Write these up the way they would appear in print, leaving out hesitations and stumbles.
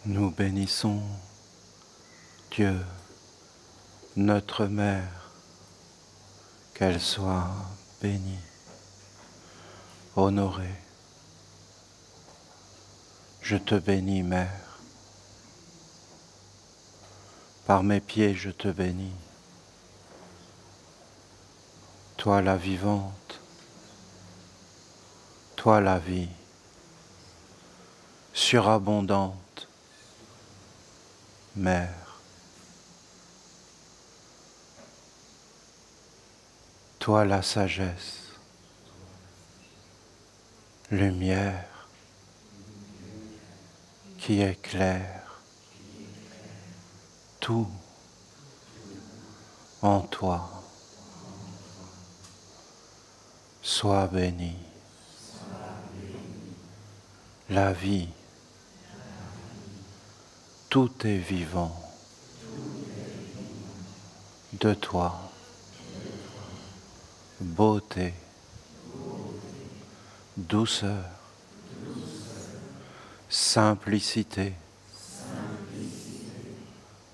Nous bénissons Dieu, notre Mère, qu'elle soit bénie, honorée. Je te bénis, Mère. Par mes pieds, je te bénis. Toi la vivante, toi la vie, surabondante, Mère. Toi la sagesse, lumière qui éclaire tout en toi. Sois bénie. La vie, tout est vivant de toi. Beauté, douceur, simplicité,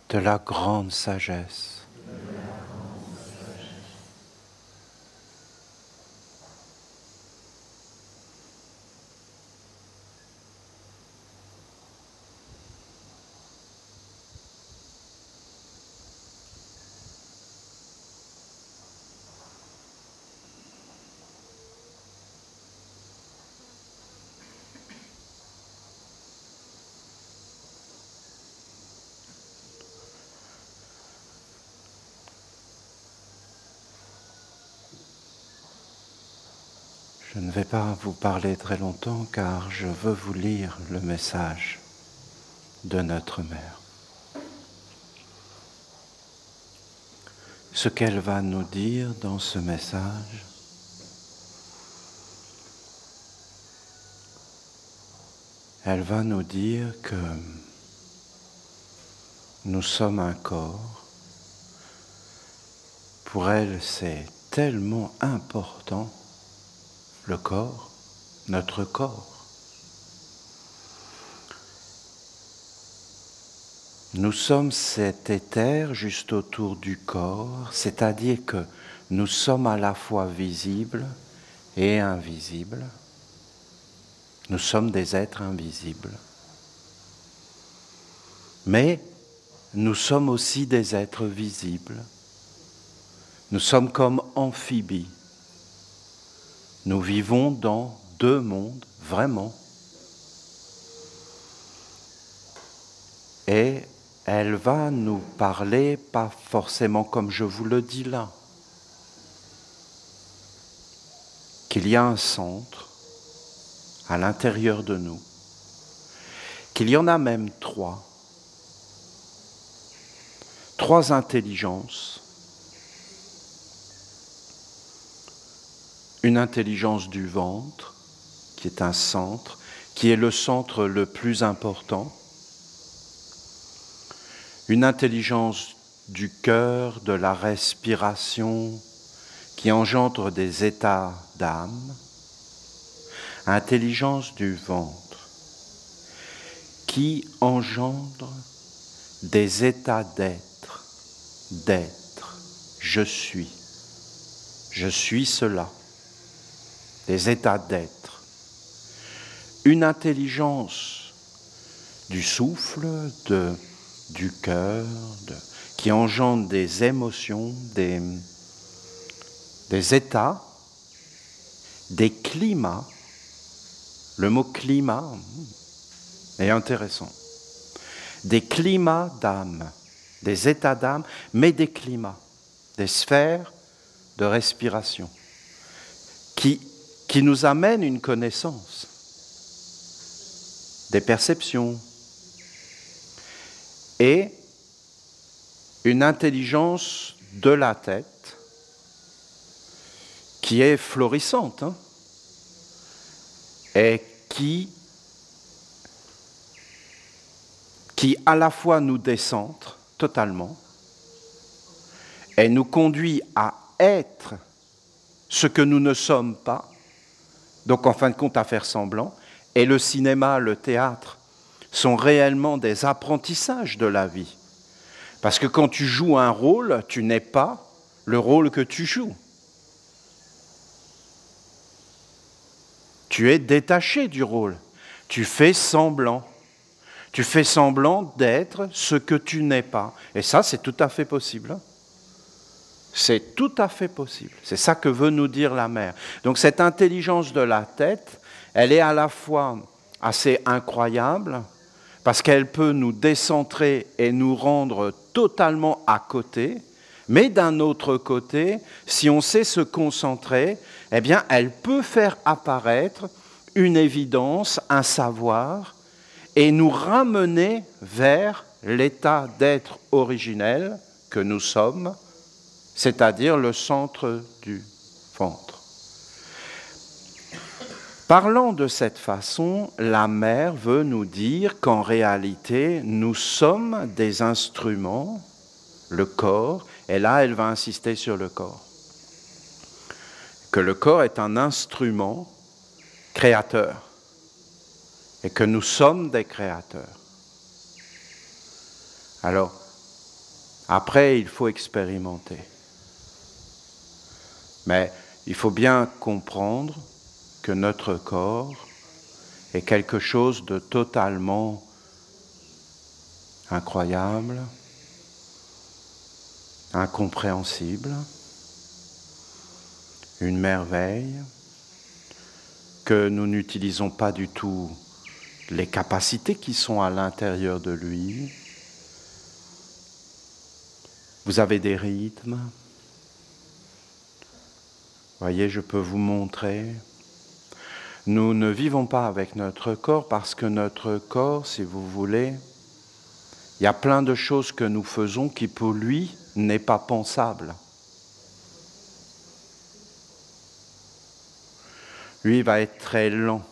de la grande sagesse. Je ne vais pas vous parler très longtemps car je veux vous lire le message de notre Mère. Ce qu'elle va nous dire dans ce message, elle va nous dire que nous sommes un corps. Pour elle, c'est tellement important, le corps, notre corps. Nous sommes cet éther juste autour du corps, c'est-à-dire que nous sommes à la fois visibles et invisibles. Nous sommes des êtres invisibles. Mais nous sommes aussi des êtres visibles. Nous sommes comme amphibies. Nous vivons dans deux mondes, vraiment. Et elle va nous parler, pas forcément comme je vous le dis là, qu'il y a un centre à l'intérieur de nous, qu'il y en a même trois intelligences. Une intelligence du ventre, qui est un centre, qui est le centre le plus important. Une intelligence du cœur, de la respiration, qui engendre des états d'âme. Intelligence du ventre, qui engendre des états d'être. Je suis cela. Des états d'être. Une intelligence du souffle, du cœur, qui engendre des émotions, des états, des climats. Le mot climat est intéressant. Des climats d'âme, des états d'âme, mais des climats, des sphères de respiration qui nous amènent une connaissance, des perceptions et une intelligence de la tête qui est florissante et qui à la fois nous décentre totalement et nous conduit à être ce que nous ne sommes pas, donc en fin de compte à faire semblant, et le cinéma, le théâtre sont réellement des apprentissages de la vie. Parce que quand tu joues un rôle, tu n'es pas le rôle que tu joues. Tu es détaché du rôle. Tu fais semblant. Tu fais semblant d'être ce que tu n'es pas. Et ça, c'est tout à fait possible. C'est tout à fait possible. C'est ça que veut nous dire la mère. Donc cette intelligence de la tête, elle est à la fois assez incroyable, parce qu'elle peut nous décentrer et nous rendre totalement à côté, mais d'un autre côté, si on sait se concentrer, eh bien, elle peut faire apparaître une évidence, un savoir, et nous ramener vers l'état d'être originel que nous sommes, c'est-à-dire le centre du ventre. Parlant de cette façon, la mère veut nous dire qu'en réalité, nous sommes des instruments, le corps, et là, elle va insister sur le corps. Que le corps est un instrument créateur, et que nous sommes des créateurs. Alors, après, il faut expérimenter. Mais il faut bien comprendre que notre corps est quelque chose de totalement incroyable, incompréhensible, une merveille, que nous n'utilisons pas du tout les capacités qui sont à l'intérieur de lui. Vous avez des rythmes. Voyez, je peux vous montrer. Nous ne vivons pas avec notre corps parce que notre corps, si vous voulez, il y a plein de choses que nous faisons qui pour lui n'est pas pensable. Lui, il va être très lent.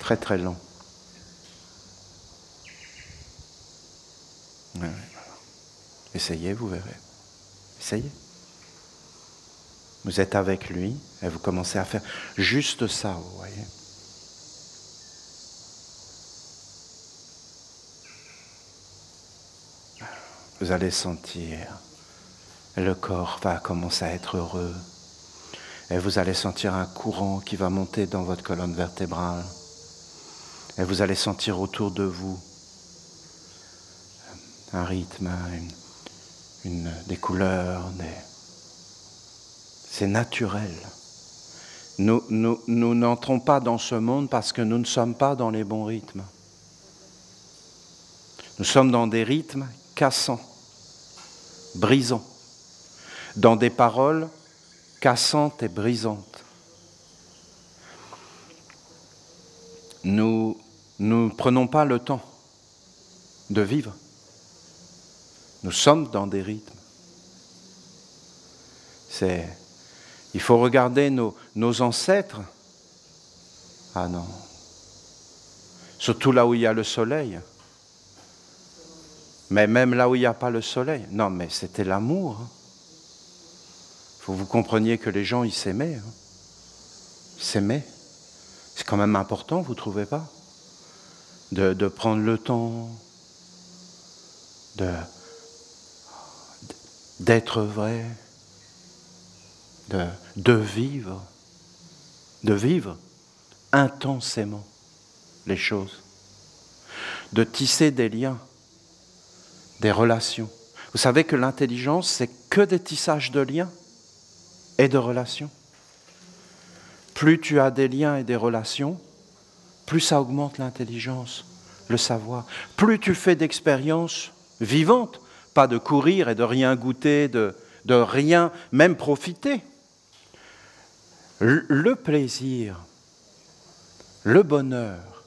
Très très lent. Ouais, voilà. Essayez, vous verrez. Essayez. Vous êtes avec lui et vous commencez à faire juste ça, vous voyez. Vous allez sentir, le corps va commencer à être heureux. Et vous allez sentir un courant qui va monter dans votre colonne vertébrale. Et vous allez sentir autour de vous un rythme, des couleurs, c'est naturel. Nous n'entrons pas dans ce monde parce que nous ne sommes pas dans les bons rythmes. Nous sommes dans des rythmes cassants, brisants, dans des paroles cassantes et brisantes. Nous ne prenons pas le temps de vivre. Nous sommes dans des rythmes. Il faut regarder nos ancêtres. Ah non. Surtout là où il y a le soleil. Mais même là où il n'y a pas le soleil. Non, mais c'était l'amour. Il faut que vous compreniez que les gens, ils s'aimaient. Ils s'aimaient. C'est quand même important, vous ne trouvez pas ? De prendre le temps, d'être vrai, de vivre intensément les choses, de tisser des liens, des relations. Vous savez que l'intelligence, c'est que des tissages de liens et de relations. Plus tu as des liens et des relations, plus ça augmente l'intelligence, le savoir. Plus tu fais d'expériences vivantes, pas de courir et de rien goûter, de rien même profiter. Le plaisir, le bonheur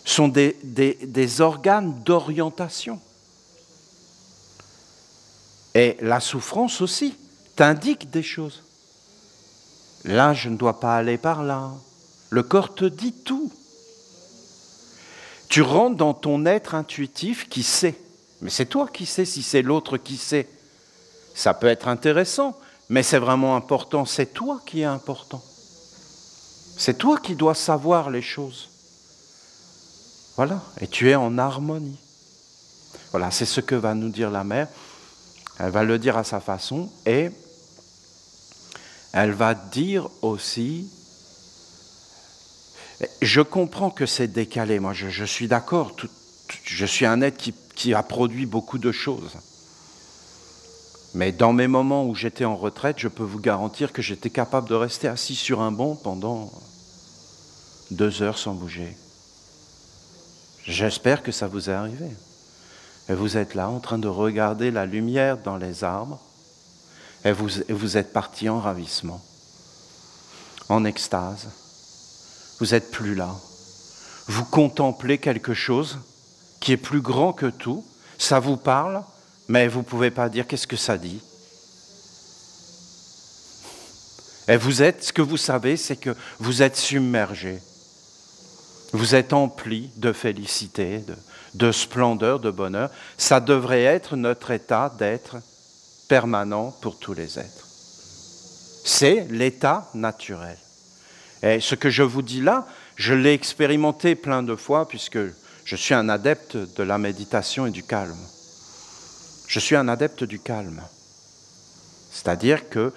sont des organes d'orientation. Et la souffrance aussi t'indique des choses. Là, je ne dois pas aller par là. Le corps te dit tout. Tu rentres dans ton être intuitif qui sait. Mais c'est toi qui sais si c'est l'autre qui sait. Ça peut être intéressant, mais c'est vraiment important. C'est toi qui es important. C'est toi qui dois savoir les choses. Voilà, et tu es en harmonie. Voilà, c'est ce que va nous dire la mère. Elle va le dire à sa façon et elle va dire aussi, je comprends que c'est décalé, moi je suis d'accord, je suis un être qui a produit beaucoup de choses. Mais dans mes moments où j'étais en retraite, je peux vous garantir que j'étais capable de rester assis sur un banc pendant 2 heures sans bouger. J'espère que ça vous est arrivé. Et vous êtes là en train de regarder la lumière dans les arbres et vous êtes parti en ravissement, en extase. Vous n'êtes plus là. Vous contemplez quelque chose qui est plus grand que tout. Ça vous parle, mais vous ne pouvez pas dire qu'est-ce que ça dit. Et ce que vous savez, c'est que vous êtes submergé. Vous êtes empli de félicité, de splendeur, de bonheur. Ça devrait être notre état d'être permanent pour tous les êtres. C'est l'état naturel. Et ce que je vous dis là, je l'ai expérimenté plein de fois puisque je suis un adepte de la méditation et du calme. Je suis un adepte du calme. C'est-à-dire que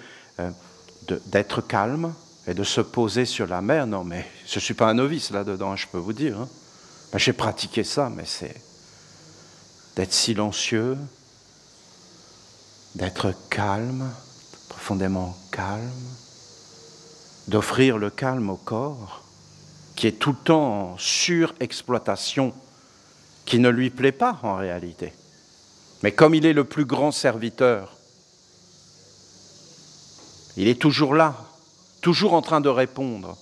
d'être calme et de se poser sur la mer, non mais je ne suis pas un novice là-dedans, je peux vous dire. Hein. Ben, j'ai pratiqué ça, mais c'est d'être silencieux, d'être calme, profondément calme, d'offrir le calme au corps, qui est tout le temps en surexploitation, qui ne lui plaît pas en réalité. Mais comme il est le plus grand serviteur, il est toujours là, toujours en train de répondre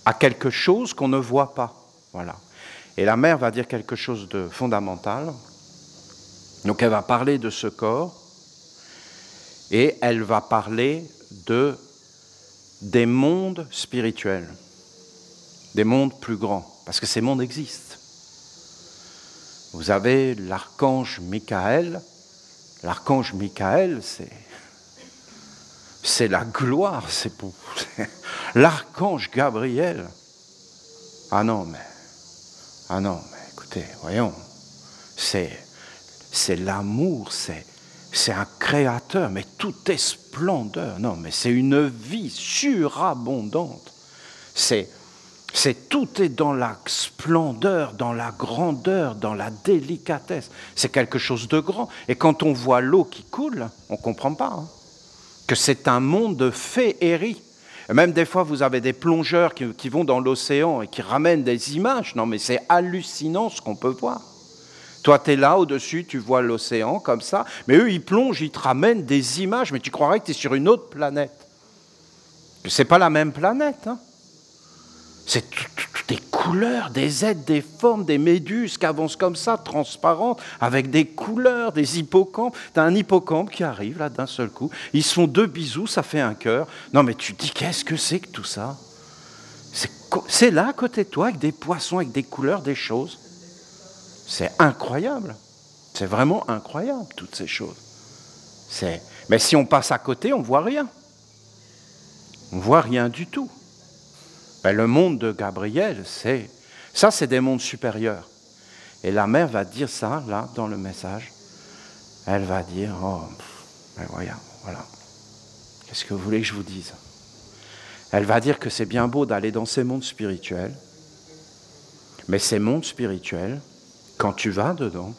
à quelque chose qu'on ne voit pas. Voilà. Et la mère va dire quelque chose de fondamental. Donc elle va parler de ce corps et elle va parler des mondes spirituels, des mondes plus grands, parce que ces mondes existent. Vous avez l'archange Michael. L'archange Michael, c'est la gloire, c'est pour l'archange Gabriel. Ah non, mais écoutez, voyons, c'est l'amour, c'est un créateur, mais tout est splendeur. Non, mais c'est une vie surabondante. Tout est dans la splendeur, dans la grandeur, dans la délicatesse. C'est quelque chose de grand. Et quand on voit l'eau qui coule, on ne comprend pas que c'est un monde de féerie. Et même des fois, vous avez des plongeurs qui vont dans l'océan et qui ramènent des images. Non, mais c'est hallucinant ce qu'on peut voir. Toi, tu es là au-dessus, tu vois l'océan comme ça, mais eux, ils plongent, ils te ramènent des images, mais tu croirais que tu es sur une autre planète. Ce n'est pas la même planète, hein. C'est des couleurs, des êtres, des formes, des méduses qui avancent comme ça, transparentes, avec des couleurs, des hippocampes. Tu as un hippocampe qui arrive là d'un seul coup, ils se font 2 bisous, ça fait un cœur. Non mais tu te dis, qu'est-ce que c'est que tout ça? C'est là à côté de toi, avec des poissons, avec des couleurs, des choses. C'est incroyable. C'est vraiment incroyable, toutes ces choses. Mais si on passe à côté, on ne voit rien. On ne voit rien du tout. Ben, le monde de Gabriel, c'est des mondes supérieurs. Et la mère va dire ça, là, dans le message. Elle va dire, ben voilà. Qu'est-ce que vous voulez que je vous dise? Elle va dire que c'est bien beau d'aller dans ces mondes spirituels, mais ces mondes spirituels, quand tu vas dedans,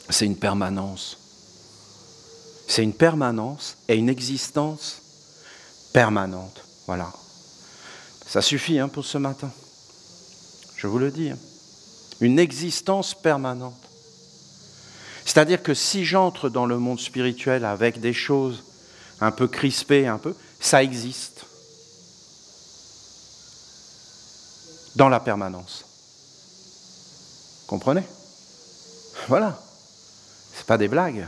c'est une permanence. C'est une permanence et une existence permanente. Voilà. Ça suffit pour ce matin. Je vous le dis. Une existence permanente. C'est-à-dire que si j'entre dans le monde spirituel avec des choses un peu crispées, ça existe. Dans la permanence. Comprenez? Voilà. Ce n'est pas des blagues.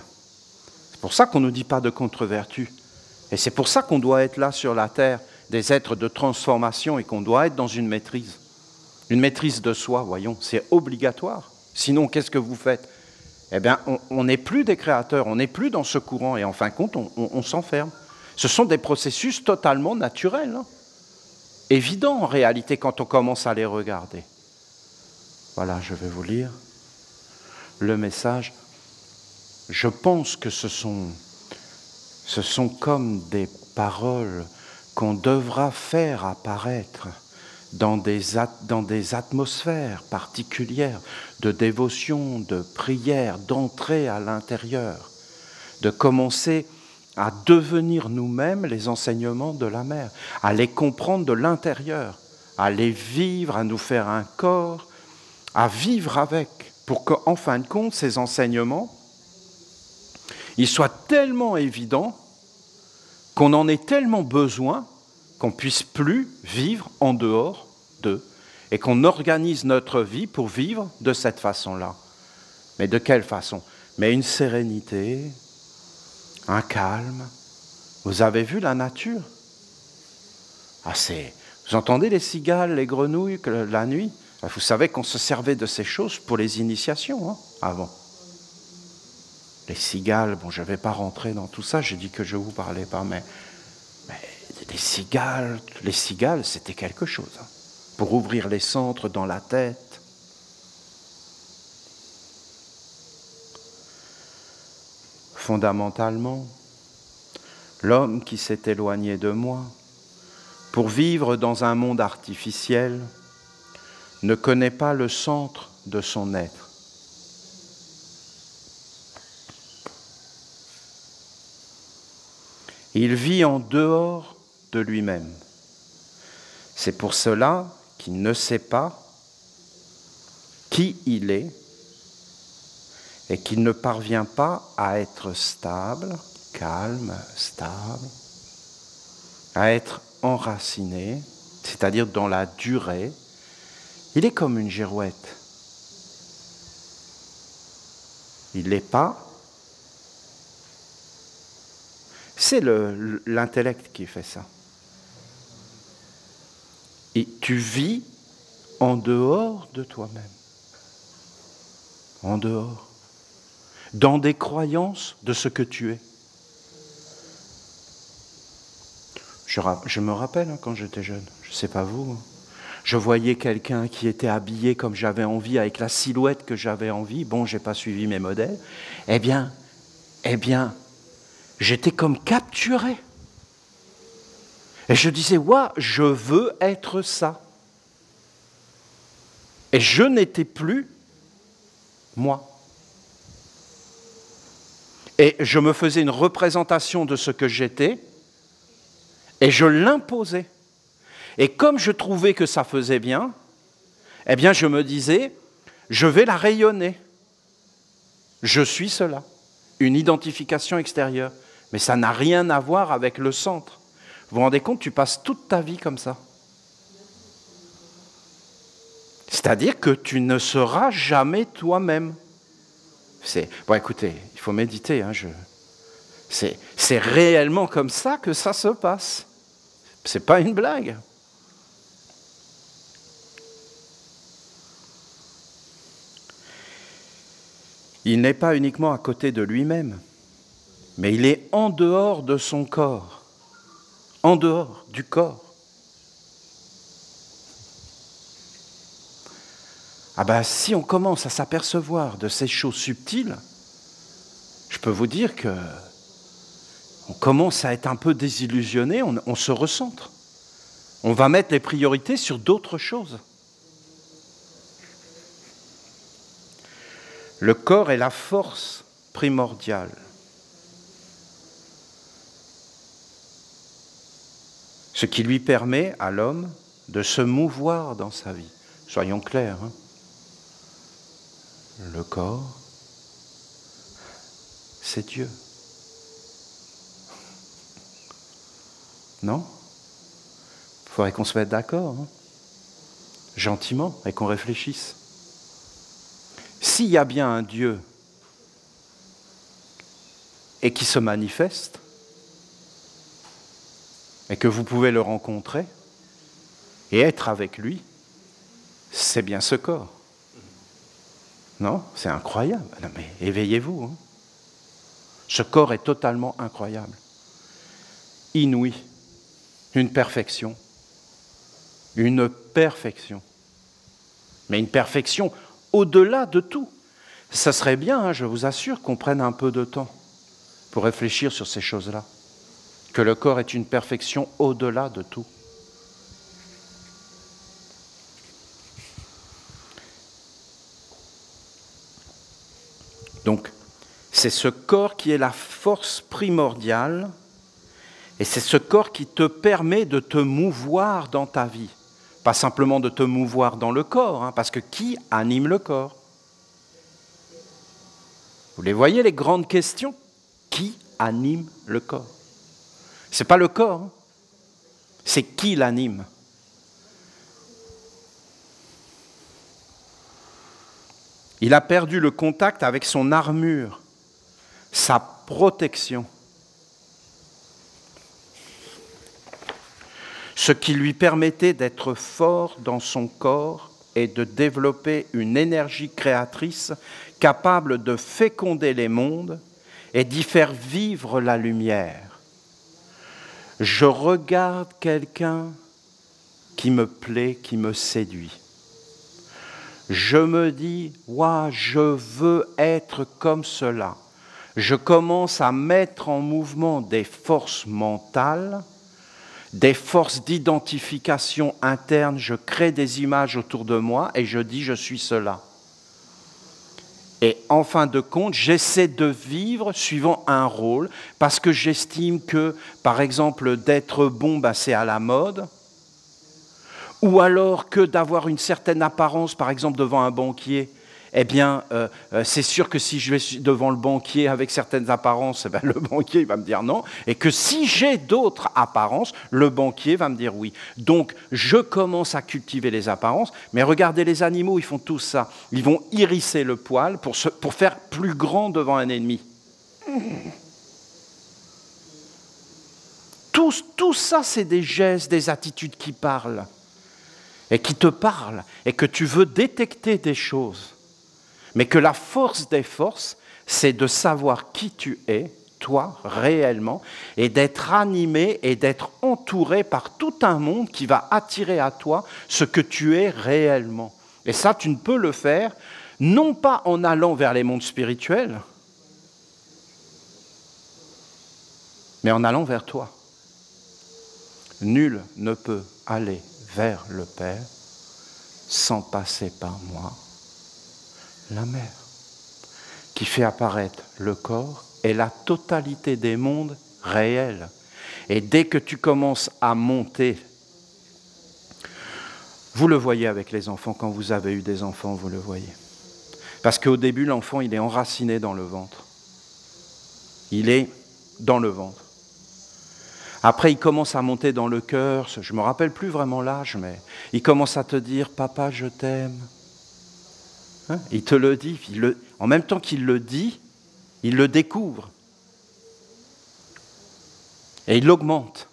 C'est pour ça qu'on ne nous dit pas de contre-vertu. Et c'est pour ça qu'on doit être là sur la terre, des êtres de transformation, et qu'on doit être dans une maîtrise. Une maîtrise de soi, voyons, c'est obligatoire. Sinon, qu'est-ce que vous faites? Eh bien, on n'est plus des créateurs, on n'est plus dans ce courant, et en fin de compte, on s'enferme. Ce sont des processus totalement naturels. évidents en réalité quand on commence à les regarder. Voilà, je vais vous lire le message. Je pense que ce sont comme des paroles qu'on devra faire apparaître dans des atmosphères particulières de dévotion, de prière, d'entrer à l'intérieur, de commencer à devenir nous-mêmes les enseignements de la Mère, à les comprendre de l'intérieur, à les vivre, à nous faire un corps, à vivre avec, pour qu'en fin de compte, ces enseignements, ils soient tellement évidents qu'on en ait tellement besoin qu'on ne puisse plus vivre en dehors d'eux et qu'on organise notre vie pour vivre de cette façon-là. Mais de quelle façon? Mais une sérénité, un calme. Vous avez vu la nature? Vous entendez les cigales, les grenouilles la nuit? Vous savez qu'on se servait de ces choses pour les initiations avant. Les cigales, bon, je ne vais pas rentrer dans tout ça, j'ai dit que je ne vous parlais pas, mais les cigales, c'était quelque chose, pour ouvrir les centres dans la tête. Fondamentalement, l'homme qui s'est éloigné de moi, pour vivre dans un monde artificiel, ne connaît pas le centre de son être. Il vit en dehors de lui-même. C'est pour cela qu'il ne sait pas qui il est et qu'il ne parvient pas à être stable, calme, stable, à être enraciné, c'est-à-dire dans la durée. Il est comme une girouette. Il ne l'est pas. C'est l'intellect qui fait ça. Et tu vis en dehors de toi-même. En dehors. Dans des croyances de ce que tu es. Je me rappelle quand j'étais jeune, je ne sais pas vous, je voyais quelqu'un qui était habillé comme j'avais envie, avec la silhouette que j'avais envie. Bon, je n'ai pas suivi mes modèles. Eh bien, j'étais comme capturé. Et je disais, ouah, je veux être ça. Et je n'étais plus moi. Et je me faisais une représentation de ce que j'étais, et je l'imposais. Et comme je trouvais que ça faisait bien, eh bien je me disais, je vais la rayonner. Je suis cela. Une identification extérieure. Mais ça n'a rien à voir avec le centre. Vous vous rendez compte, tu passes toute ta vie comme ça. C'est-à-dire que tu ne seras jamais toi-même. Bon, écoutez, il faut méditer. C'est réellement comme ça que ça se passe. C'est pas une blague. Il n'est pas uniquement à côté de lui-même, mais il est en dehors de son corps, en dehors du corps. Ah ben, si on commence à s'apercevoir de ces choses subtiles, je peux vous dire que on commence à être un peu désillusionné, on se recentre. On va mettre les priorités sur d'autres choses. Le corps est la force primordiale. Ce qui lui permet à l'homme de se mouvoir dans sa vie. Soyons clairs. Le corps, c'est Dieu. Non? Il faudrait qu'on se mette d'accord, gentiment, et qu'on réfléchisse. S'il y a bien un Dieu et qui se manifeste, et que vous pouvez le rencontrer et être avec lui, c'est bien ce corps. Non? C'est incroyable. Non, mais éveillez-vous. Ce corps est totalement incroyable. Inouï. Une perfection. Une perfection. Mais une perfection au-delà de tout. Ça serait bien, hein, je vous assure, qu'on prenne un peu de temps pour réfléchir sur ces choses-là. Que le corps est une perfection au-delà de tout. Donc, c'est ce corps qui est la force primordiale et c'est ce corps qui te permet de te mouvoir dans ta vie. Pas simplement de te mouvoir dans le corps, hein, parce que qui anime le corps? Vous les voyez, les grandes questions? Qui anime le corps? Ce n'est pas le corps, hein, c'est qui l'anime. Il a perdu le contact avec son armure, sa protection. Ce qui lui permettait d'être fort dans son corps et de développer une énergie créatrice capable de féconder les mondes et d'y faire vivre la lumière. Je regarde quelqu'un qui me plaît, qui me séduit. Je me dis, ouah, je veux être comme cela. Je commence à mettre en mouvement des forces mentales, des forces d'identification interne, je crée des images autour de moi et je dis je suis cela. Et en fin de compte, j'essaie de vivre suivant un rôle parce que j'estime que, par exemple, d'être bon, c'est à la mode, ou alors que d'avoir une certaine apparence, par exemple devant un banquier, eh bien, c'est sûr que si je vais devant le banquier avec certaines apparences, le banquier va me dire non, et que si j'ai d'autres apparences, le banquier va me dire oui. Donc, je commence à cultiver les apparences, mais regardez les animaux, ils font tout ça. Ils vont hérisser le poil pour faire plus grand devant un ennemi. Tout ça, c'est des gestes, des attitudes qui parlent, et qui te parlent, et que tu veux détecter des choses. Mais que la force des forces, c'est de savoir qui tu es, toi, réellement, et d'être animé et d'être entouré par tout un monde qui va attirer à toi ce que tu es réellement. Et ça, tu ne peux le faire, non pas en allant vers les mondes spirituels, mais en allant vers toi. Nul ne peut aller vers le Père sans passer par moi. La mère, qui fait apparaître le corps et la totalité des mondes réels. Et dès que tu commences à monter, vous le voyez avec les enfants, quand vous avez eu des enfants, vous le voyez. Parce qu'au début, l'enfant, il est enraciné dans le ventre. Il est dans le ventre. Après, il commence à monter dans le cœur, je ne me rappelle plus vraiment l'âge, mais il commence à te dire « Papa, je t'aime ». Il te le dit, en même temps qu'il le dit, il le découvre. Et il l'augmente.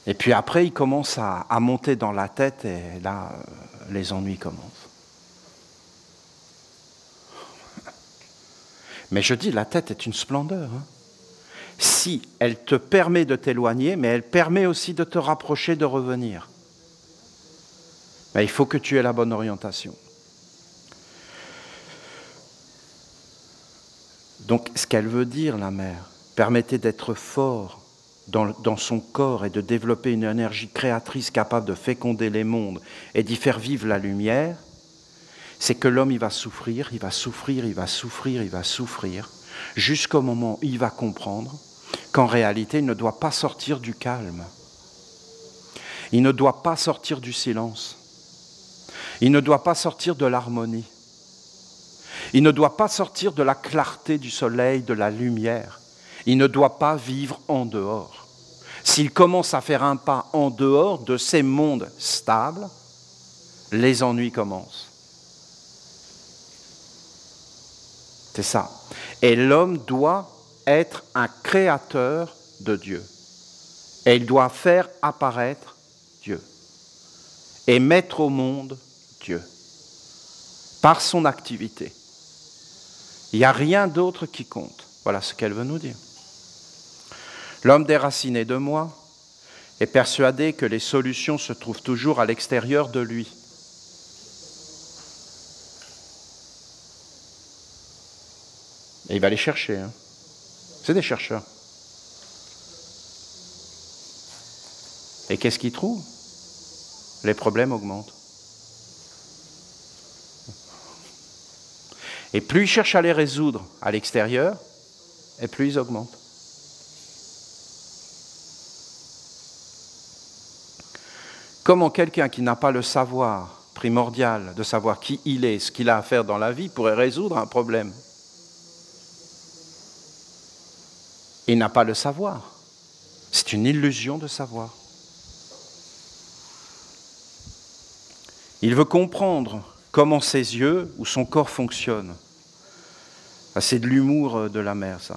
Et puis après, il commence à monter dans la tête et là, les ennuis commencent. Mais je dis, la tête est une splendeur. Si elle te permet de t'éloigner, mais elle permet aussi de te rapprocher, de revenir. Mais il faut que tu aies la bonne orientation. Donc, ce qu'elle veut dire, la mère, permettez d'être fort dans son corps et de développer une énergie créatrice capable de féconder les mondes et d'y faire vivre la lumière, c'est que l'homme, il va souffrir, il va souffrir, il va souffrir, il va souffrir, jusqu'au moment où il va comprendre qu'en réalité, il ne doit pas sortir du calme. Il ne doit pas sortir du silence. Il ne doit pas sortir de l'harmonie. Il ne doit pas sortir de la clarté du soleil, de la lumière. Il ne doit pas vivre en dehors. S'il commence à faire un pas en dehors de ces mondes stables, les ennuis commencent. C'est ça. Et l'homme doit être un créateur de Dieu. Et il doit faire apparaître Dieu. Et mettre au monde Dieu. Par son activité. Il n'y a rien d'autre qui compte. Voilà ce qu'elle veut nous dire. L'homme déraciné de moi est persuadé que les solutions se trouvent toujours à l'extérieur de lui. Et il va les chercher. Hein. C'est des chercheurs. Et qu'est-ce qu'il trouve? Les problèmes augmentent. Et plus il cherche à les résoudre à l'extérieur, et plus ils augmentent. Comment quelqu'un qui n'a pas le savoir primordial de savoir qui il est, ce qu'il a à faire dans la vie, pourrait résoudre un problème? Il n'a pas le savoir. C'est une illusion de savoir. Il veut comprendre comment ses yeux ou son corps fonctionnent. C'est de l'humour de la mère, ça.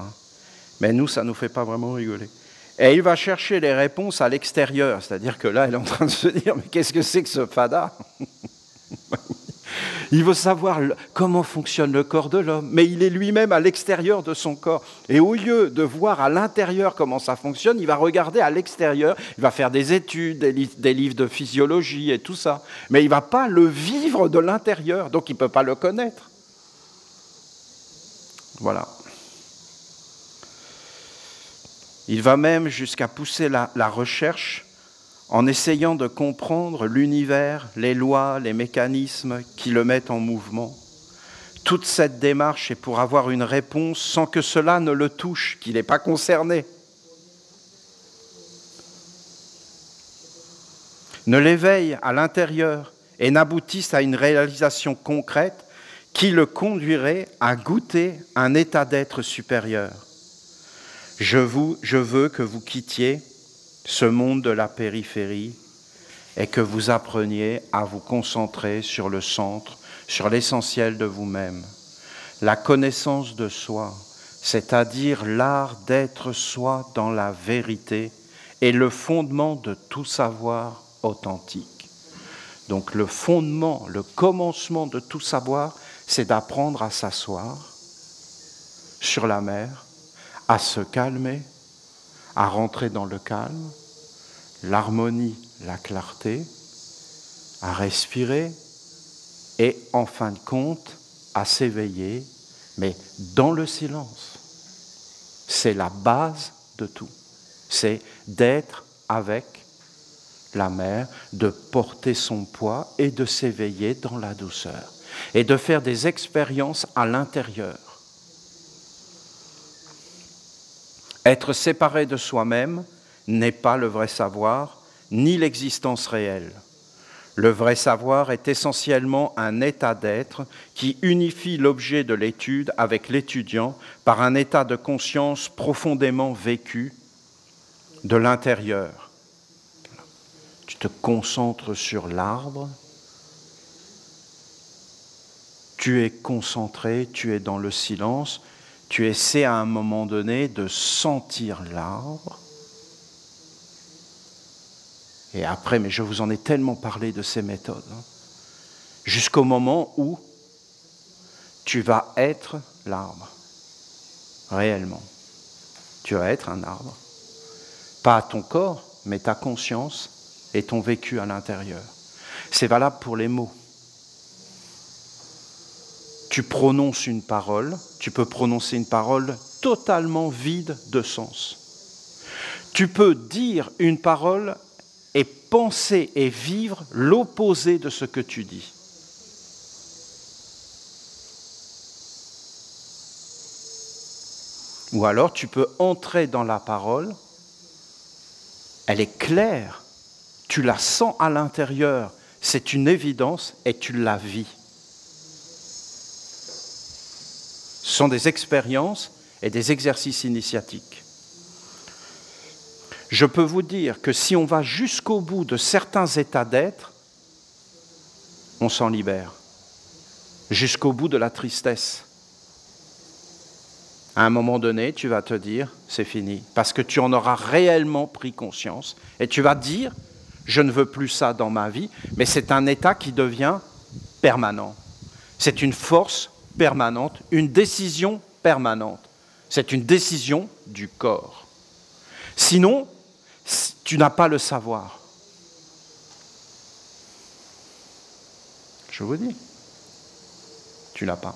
Mais nous, ça ne nous fait pas vraiment rigoler. Et il va chercher les réponses à l'extérieur. C'est-à-dire que là, elle est en train de se dire, mais qu'est-ce que c'est que ce fada? Il veut savoir comment fonctionne le corps de l'homme, mais il est lui-même à l'extérieur de son corps. Et au lieu de voir à l'intérieur comment ça fonctionne, il va regarder à l'extérieur, il va faire des études, des livres de physiologie et tout ça. Mais il ne va pas le vivre de l'intérieur, donc il ne peut pas le connaître. Voilà. Il va même jusqu'à pousser la recherche en essayant de comprendre l'univers, les lois, les mécanismes qui le mettent en mouvement. Toute cette démarche est pour avoir une réponse sans que cela ne le touche, qu'il n'est pas concerné. Ne l'éveille à l'intérieur et n'aboutisse à une réalisation concrète qui le conduirait à goûter un état d'être supérieur. Je veux que vous quittiez ce monde de la périphérie et que vous appreniez à vous concentrer sur le centre, sur l'essentiel de vous-même. La connaissance de soi, c'est-à-dire l'art d'être soi dans la vérité, est le fondement de tout savoir authentique. Donc le fondement, le commencement de tout savoir, c'est d'apprendre à s'asseoir sur la mer, à se calmer, à rentrer dans le calme, l'harmonie, la clarté, à respirer et, en fin de compte, à s'éveiller, mais dans le silence. C'est la base de tout. C'est d'être avec la mer, de porter son poids et de s'éveiller dans la douceur et de faire des expériences à l'intérieur. Être séparé de soi-même n'est pas le vrai savoir, ni l'existence réelle. Le vrai savoir est essentiellement un état d'être qui unifie l'objet de l'étude avec l'étudiant par un état de conscience profondément vécu de l'intérieur. Tu te concentres sur l'arbre, tu es concentré, tu es dans le silence, tu essaies à un moment donné de sentir l'arbre. Et après, mais je vous en ai tellement parlé de ces méthodes, jusqu'au moment où tu vas être l'arbre, réellement. Tu vas être un arbre. Pas ton corps, mais ta conscience et ton vécu à l'intérieur. C'est valable pour les mots. Tu prononces une parole, tu peux prononcer une parole totalement vide de sens. Tu peux dire une parole et penser et vivre l'opposé de ce que tu dis. Ou alors tu peux entrer dans la parole, elle est claire, tu la sens à l'intérieur, c'est une évidence et tu la vis. Ce sont des expériences et des exercices initiatiques. Je peux vous dire que si on va jusqu'au bout de certains états d'être, on s'en libère. Jusqu'au bout de la tristesse. À un moment donné, tu vas te dire, c'est fini. Parce que tu en auras réellement pris conscience. Et tu vas te dire, je ne veux plus ça dans ma vie. Mais c'est un état qui devient permanent. C'est une force permanente, une décision permanente. C'est une décision du corps. Sinon, tu n'as pas le savoir. Je vous dis, tu l'as pas.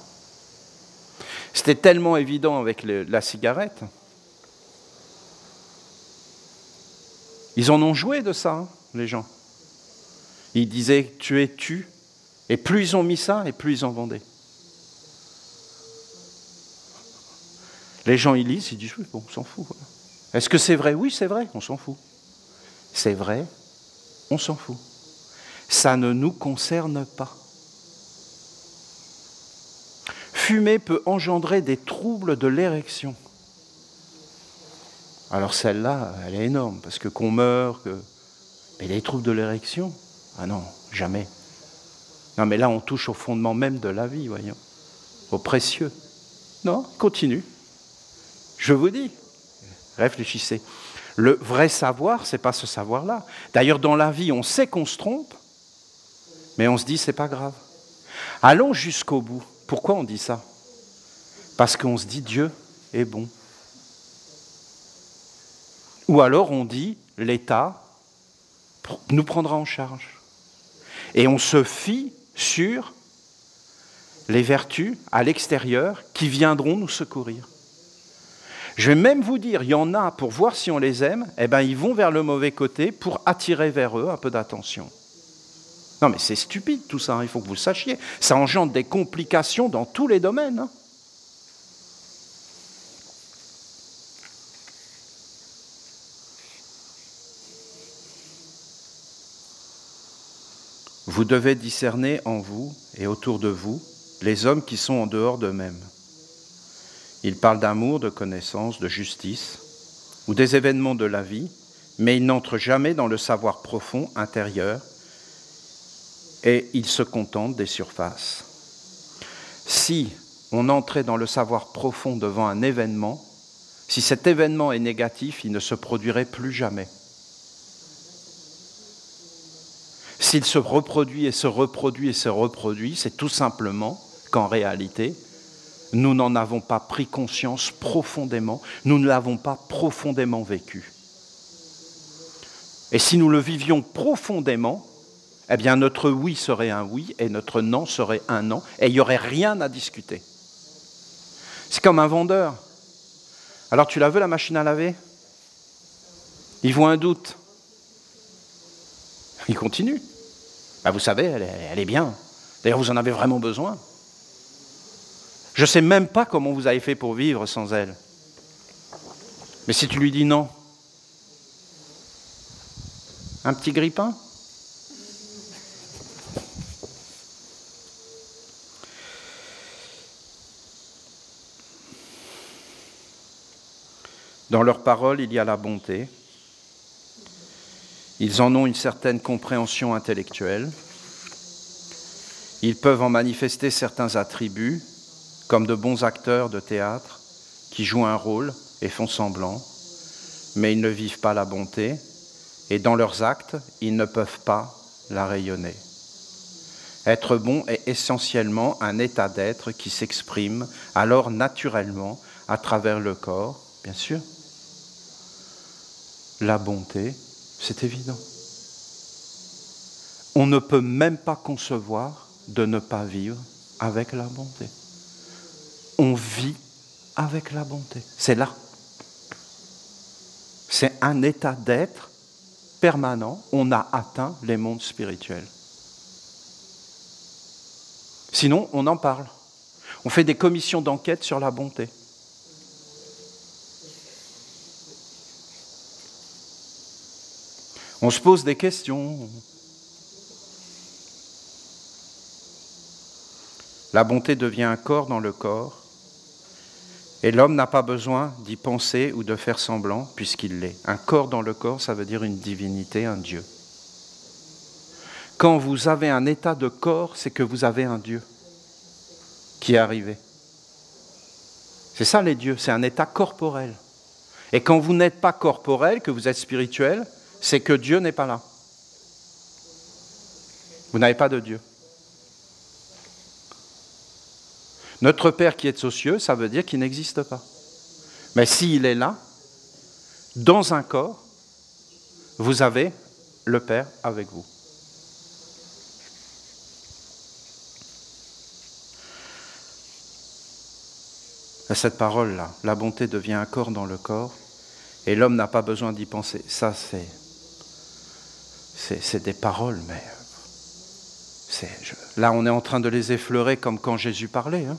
C'était tellement évident avec la cigarette. Ils en ont joué de ça, hein, les gens. Ils disaient tu. Et plus ils ont mis ça, et plus ils en vendaient. Les gens, ils lisent, ils disent oui, bon, on s'en fout. Voilà. Est-ce que c'est vrai? Oui, c'est vrai, on s'en fout. C'est vrai, on s'en fout. Ça ne nous concerne pas. Fumer peut engendrer des troubles de l'érection. Alors celle-là, elle est énorme, parce que qu'on meurt, mais les troubles de l'érection, ah non, jamais. Non, mais là, on touche au fondement même de la vie, voyons, au précieux. Non, continue. Je vous dis, réfléchissez. Le vrai savoir, c'est pas ce savoir-là. D'ailleurs, dans la vie, on sait qu'on se trompe, mais on se dit, c'est pas grave. Allons jusqu'au bout. Pourquoi on dit ça? Parce qu'on se dit, Dieu est bon. Ou alors on dit, l'État nous prendra en charge. Et on se fie sur les vertus à l'extérieur qui viendront nous secourir. Je vais même vous dire, il y en a, pour voir si on les aime, eh ben, ils vont vers le mauvais côté pour attirer vers eux un peu d'attention. Non mais c'est stupide tout ça, hein, il faut que vous le sachiez. Ça engendre des complications dans tous les domaines. Hein. Vous devez discerner en vous et autour de vous les hommes qui sont en dehors d'eux-mêmes. Ils parlent d'amour, de connaissance, de justice ou des événements de la vie, mais ils n'entrent jamais dans le savoir profond intérieur et ils se contentent des surfaces. Si on entrait dans le savoir profond devant un événement, si cet événement est négatif, il ne se produirait plus jamais. S'il se reproduit et se reproduit et se reproduit, c'est tout simplement qu'en réalité, nous n'en avons pas pris conscience profondément, nous ne l'avons pas profondément vécu. Et si nous le vivions profondément, eh bien notre oui serait un oui et notre non serait un non, et il n'y aurait rien à discuter. C'est comme un vendeur. Alors tu la veux la machine à laver? Il voit un doute. Il continue. Ben, vous savez, elle est bien. D'ailleurs, vous en avez vraiment besoin. Je ne sais même pas comment vous avez fait pour vivre sans elle. Mais si tu lui dis non, un petit grille-pain? Dans leurs paroles, il y a la bonté. Ils en ont une certaine compréhension intellectuelle. Ils peuvent en manifester certains attributs, comme de bons acteurs de théâtre qui jouent un rôle et font semblant, mais ils ne vivent pas la bonté, et dans leurs actes, ils ne peuvent pas la rayonner. Être bon est essentiellement un état d'être qui s'exprime alors naturellement à travers le corps, bien sûr. La bonté, c'est évident. On ne peut même pas concevoir de ne pas vivre avec la bonté. On vit avec la bonté. C'est là. C'est un état d'être permanent. On a atteint les mondes spirituels. Sinon, on en parle. On fait des commissions d'enquête sur la bonté. On se pose des questions. La bonté devient un corps dans le corps. Et l'homme n'a pas besoin d'y penser ou de faire semblant, puisqu'il l'est. Un corps dans le corps, ça veut dire une divinité, un Dieu. Quand vous avez un état de corps, c'est que vous avez un Dieu qui est arrivé. C'est ça les dieux, c'est un état corporel. Et quand vous n'êtes pas corporel, que vous êtes spirituel, c'est que Dieu n'est pas là. Vous n'avez pas de Dieu. Notre Père qui est aux cieux, ça veut dire qu'il n'existe pas. Mais s'il est là, dans un corps, vous avez le Père avec vous. Et cette parole-là, la bonté devient un corps dans le corps, et l'homme n'a pas besoin d'y penser. Ça, c'est des paroles, mais là, on est en train de les effleurer comme quand Jésus parlait. Hein.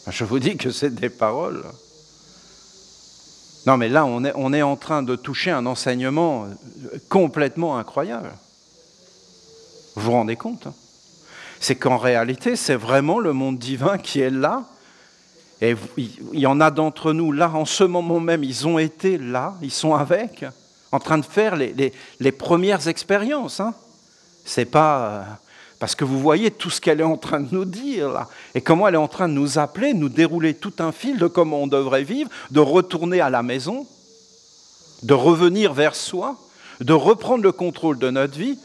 Je vous dis que c'est des paroles. Non, mais là, on est en train de toucher un enseignement complètement incroyable. Vous vous rendez compte, hein? C'est qu'en réalité, c'est vraiment le monde divin qui est là. Et il y en a d'entre nous, là, en ce moment même, ils ont été là, ils sont avec, en train de faire les premières expériences. Hein. C'est pas... parce que vous voyez tout ce qu'elle est en train de nous dire, là, et comment elle est en train de nous appeler, nous dérouler tout un fil de comment on devrait vivre, de retourner à la maison, de revenir vers soi, de reprendre le contrôle de notre vie.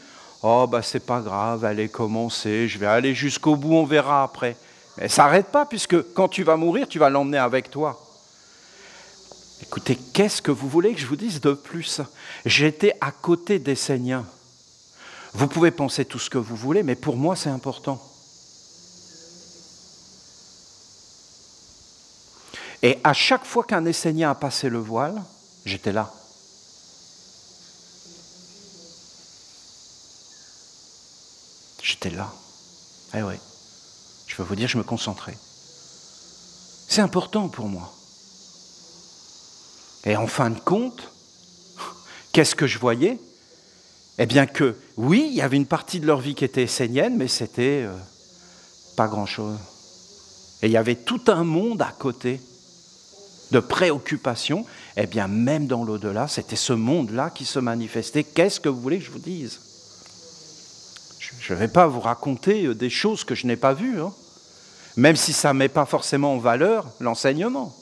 Oh, c'est pas grave, allez commencer, je vais aller jusqu'au bout, on verra après. Mais ça n'arrête pas, puisque quand tu vas mourir, tu vas l'emmener avec toi. Écoutez, qu'est-ce que vous voulez que je vous dise de plus? J'étais à côté d'Esséniens. Vous pouvez penser tout ce que vous voulez, mais pour moi, c'est important. Et à chaque fois qu'un Essénien a passé le voile, j'étais là. J'étais là. Eh oui. Je peux vous dire, je me concentrais. C'est important pour moi. Et en fin de compte, qu'est-ce que je voyais? Eh bien que, oui, il y avait une partie de leur vie qui était essénienne, mais c'était pas grand-chose. Et il y avait tout un monde à côté de préoccupations. Eh bien, même dans l'au-delà, c'était ce monde-là qui se manifestait. Qu'est-ce que vous voulez que je vous dise? Je ne vais pas vous raconter des choses que je n'ai pas vues, hein. Même si ça ne met pas forcément en valeur l'enseignement.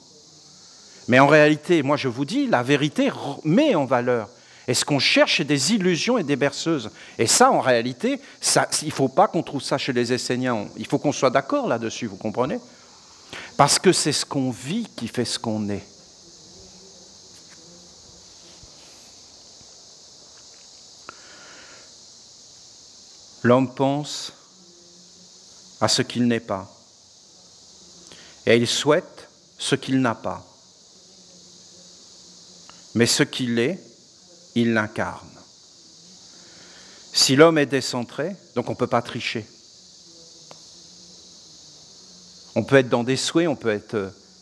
Mais en réalité, moi je vous dis, la vérité met en valeur. Et ce qu'on cherche, c'est des illusions et des berceuses. Et ça, en réalité, il ne faut pas qu'on trouve ça chez les Esséniens. Il faut qu'on soit d'accord là-dessus, vous comprenez? Parce que c'est ce qu'on vit qui fait ce qu'on est. L'homme pense à ce qu'il n'est pas. Et il souhaite ce qu'il n'a pas. Mais ce qu'il est, il l'incarne. Si l'homme est décentré, donc on ne peut pas tricher. On peut être dans des souhaits,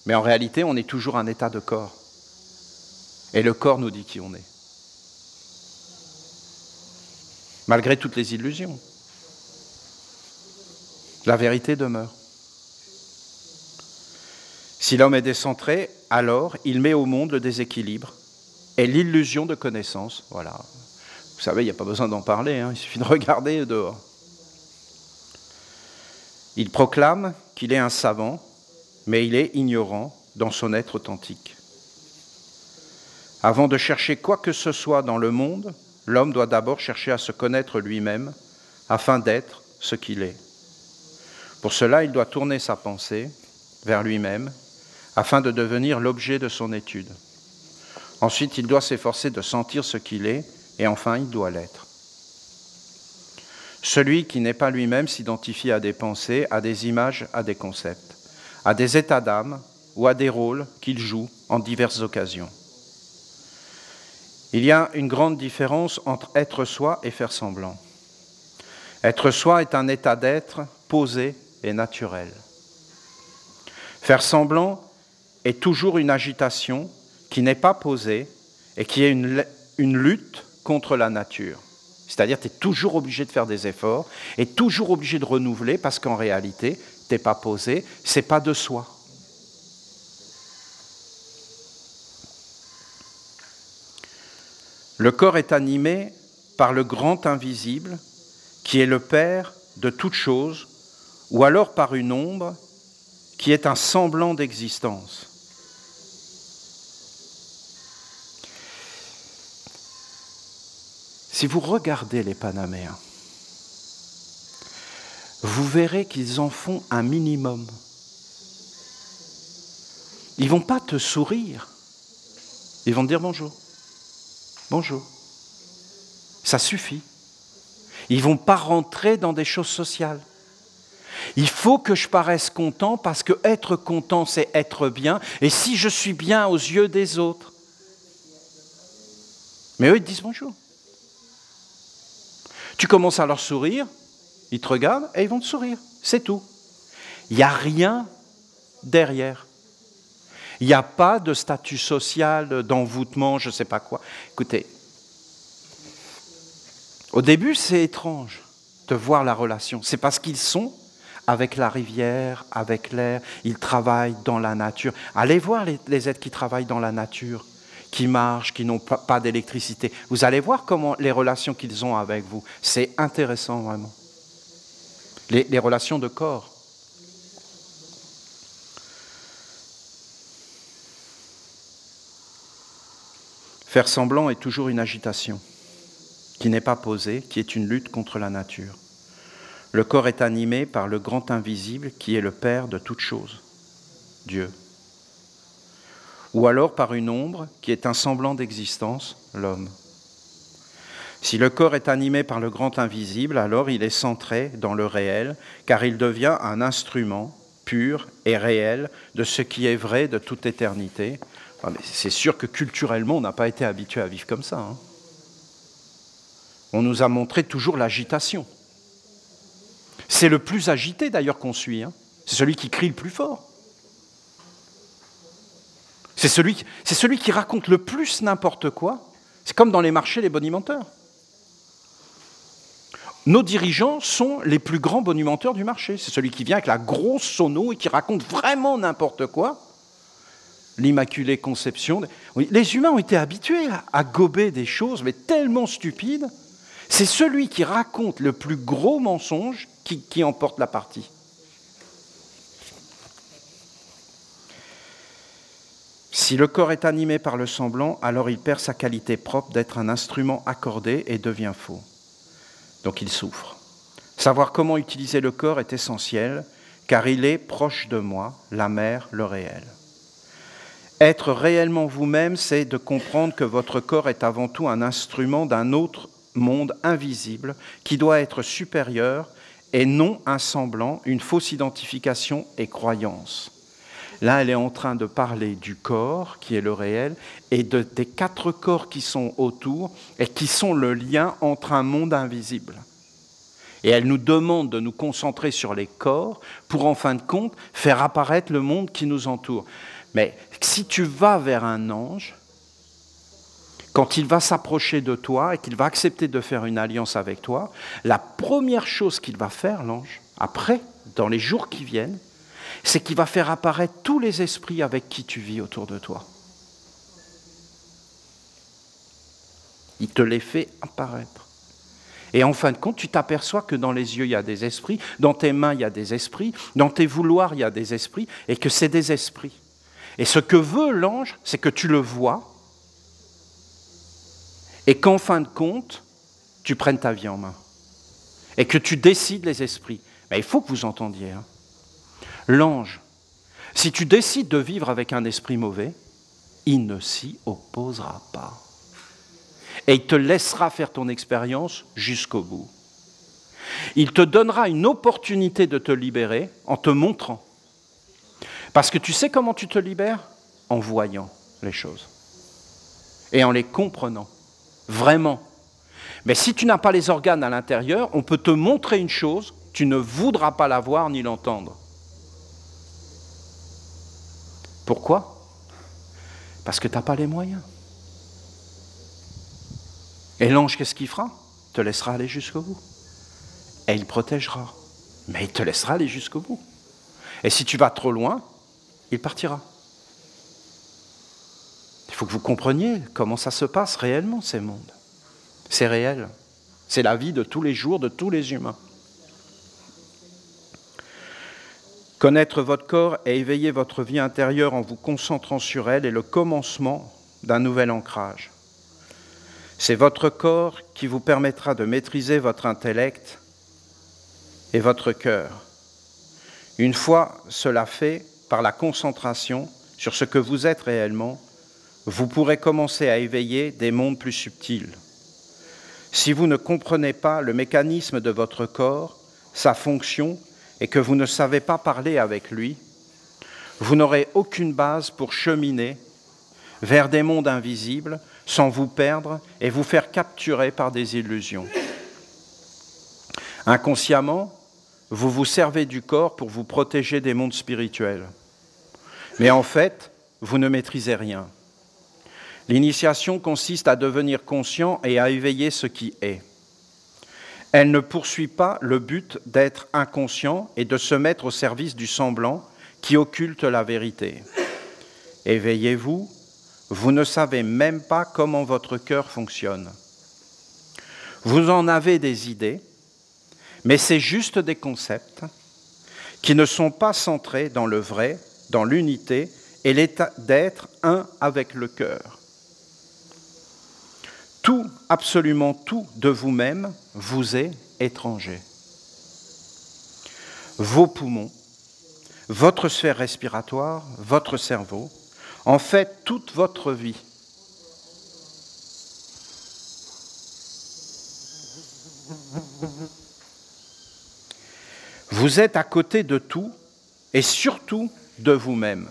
mais en réalité, on est toujours un état de corps. Et le corps nous dit qui on est. Malgré toutes les illusions. La vérité demeure. Si l'homme est décentré, alors il met au monde le déséquilibre et l'illusion de connaissance. Voilà. Vous savez, il n'y a pas besoin d'en parler, hein, il suffit de regarder dehors. Il proclame qu'il est un savant, mais il est ignorant dans son être authentique. Avant de chercher quoi que ce soit dans le monde, l'homme doit d'abord chercher à se connaître lui-même afin d'être ce qu'il est. Pour cela, il doit tourner sa pensée vers lui-même afin de devenir l'objet de son étude. Ensuite, il doit s'efforcer de sentir ce qu'il est, et enfin, il doit l'être. Celui qui n'est pas lui-même s'identifie à des pensées, à des images, à des concepts, à des états d'âme ou à des rôles qu'il joue en diverses occasions. Il y a une grande différence entre être soi et faire semblant. Être soi est un état d'être posé et naturel. Faire semblant est toujours une agitation qui n'est pas posée et qui est une lutte contre la nature. C'est-à-dire que tu es toujours obligé de faire des efforts et toujours obligé de renouveler parce qu'en réalité, tu n'es pas posé, ce n'est pas de soi. Le corps est animé par le grand invisible qui est le Père de toutes choses ou alors par une ombre qui est un semblant d'existence. Si vous regardez les Panaméens, vous verrez qu'ils en font un minimum. Ils ne vont pas te sourire, ils vont te dire bonjour. Bonjour. Ça suffit. Ils ne vont pas rentrer dans des choses sociales. Il faut que je paraisse content parce que être content, c'est être bien. Et si je suis bien aux yeux des autres. Mais eux, ils te disent bonjour. Tu commences à leur sourire, ils te regardent et ils vont te sourire. C'est tout. Il n'y a rien derrière. Il n'y a pas de statut social, d'envoûtement, je ne sais pas quoi. Écoutez, au début, c'est étrange de voir la relation. C'est parce qu'ils sont avec la rivière, avec l'air, ils travaillent dans la nature. Allez voir les êtres qui travaillent dans la nature, qui marchent, qui n'ont pas d'électricité. Vous allez voir comment les relations qu'ils ont avec vous. C'est intéressant vraiment. Les relations de corps. Faire semblant est toujours une agitation qui n'est pas posée, qui est une lutte contre la nature. Le corps est animé par le grand invisible qui est le Père de toutes choses, Dieu. Ou alors par une ombre qui est un semblant d'existence, l'homme. Si le corps est animé par le grand invisible, alors il est centré dans le réel, car il devient un instrument pur et réel de ce qui est vrai de toute éternité. Mais c'est sûr que culturellement, on n'a pas été habitué à vivre comme ça. Hein. On nous a montré toujours l'agitation. C'est le plus agité d'ailleurs qu'on suit. Hein. C'est celui qui crie le plus fort. C'est celui qui raconte le plus n'importe quoi. C'est comme dans les marchés, les bonimenteurs. Nos dirigeants sont les plus grands bonimenteurs du marché. C'est celui qui vient avec la grosse sono et qui raconte vraiment n'importe quoi. L'Immaculée Conception. Les humains ont été habitués à gober des choses, mais tellement stupides. C'est celui qui raconte le plus gros mensonge qui emporte la partie. Si le corps est animé par le semblant, alors il perd sa qualité propre d'être un instrument accordé et devient faux. Donc il souffre. Savoir comment utiliser le corps est essentiel, car il est proche de moi, la mère, le réel. Être réellement vous-même, c'est de comprendre que votre corps est avant tout un instrument d'un autre monde invisible qui doit être supérieur et non un semblant, une fausse identification et croyance. Là, elle est en train de parler du corps, qui est le réel, et des 4 corps qui sont autour et qui sont le lien entre un monde invisible. Et elle nous demande de nous concentrer sur les corps pour, en fin de compte, faire apparaître le monde qui nous entoure. Mais si tu vas vers un ange, quand il va s'approcher de toi et qu'il va accepter de faire une alliance avec toi, la première chose qu'il va faire, l'ange, après, dans les jours qui viennent, c'est qu'il va faire apparaître tous les esprits avec qui tu vis autour de toi. Il te les fait apparaître. Et en fin de compte, tu t'aperçois que dans les yeux, il y a des esprits, dans tes mains, il y a des esprits, dans tes vouloirs, il y a des esprits, et que c'est des esprits. Et ce que veut l'ange, c'est que tu le vois, et qu'en fin de compte, tu prennes ta vie en main. Et que tu décides les esprits. Mais il faut que vous entendiez. Hein. L'ange, si tu décides de vivre avec un esprit mauvais, il ne s'y opposera pas. Et il te laissera faire ton expérience jusqu'au bout. Il te donnera une opportunité de te libérer en te montrant. Parce que tu sais comment tu te libères ? En voyant les choses. Et en les comprenant. Vraiment. Mais si tu n'as pas les organes à l'intérieur, on peut te montrer une chose, tu ne voudras pas la voir ni l'entendre. Pourquoi ? Parce que tu n'as pas les moyens. Et l'ange, qu'est-ce qu'il fera ? Il te laissera aller jusqu'au bout. Et il protégera. Mais il te laissera aller jusqu'au bout. Et si tu vas trop loin, il partira. Il faut que vous compreniez comment ça se passe réellement, ces mondes. C'est réel. C'est la vie de tous les jours, de tous les humains. Connaître votre corps et éveiller votre vie intérieure en vous concentrant sur elle est le commencement d'un nouvel ancrage. C'est votre corps qui vous permettra de maîtriser votre intellect et votre cœur. Une fois cela fait, par la concentration sur ce que vous êtes réellement, vous pourrez commencer à éveiller des mondes plus subtils. Si vous ne comprenez pas le mécanisme de votre corps, sa fonction, et que vous ne savez pas parler avec lui, vous n'aurez aucune base pour cheminer vers des mondes invisibles sans vous perdre et vous faire capturer par des illusions. Inconsciemment, vous vous servez du corps pour vous protéger des mondes spirituels. Mais en fait, vous ne maîtrisez rien. L'initiation consiste à devenir conscient et à éveiller ce qui est. Elle ne poursuit pas le but d'être inconscient et de se mettre au service du semblant qui occulte la vérité. Éveillez-vous, vous ne savez même pas comment votre cœur fonctionne. Vous en avez des idées, mais c'est juste des concepts qui ne sont pas centrés dans le vrai, dans l'unité et l'état d'être un avec le cœur. Tout, absolument tout de vous-même vous est étranger. Vos poumons, votre sphère respiratoire, votre cerveau, en fait toute votre vie. Vous êtes à côté de tout et surtout de vous-même.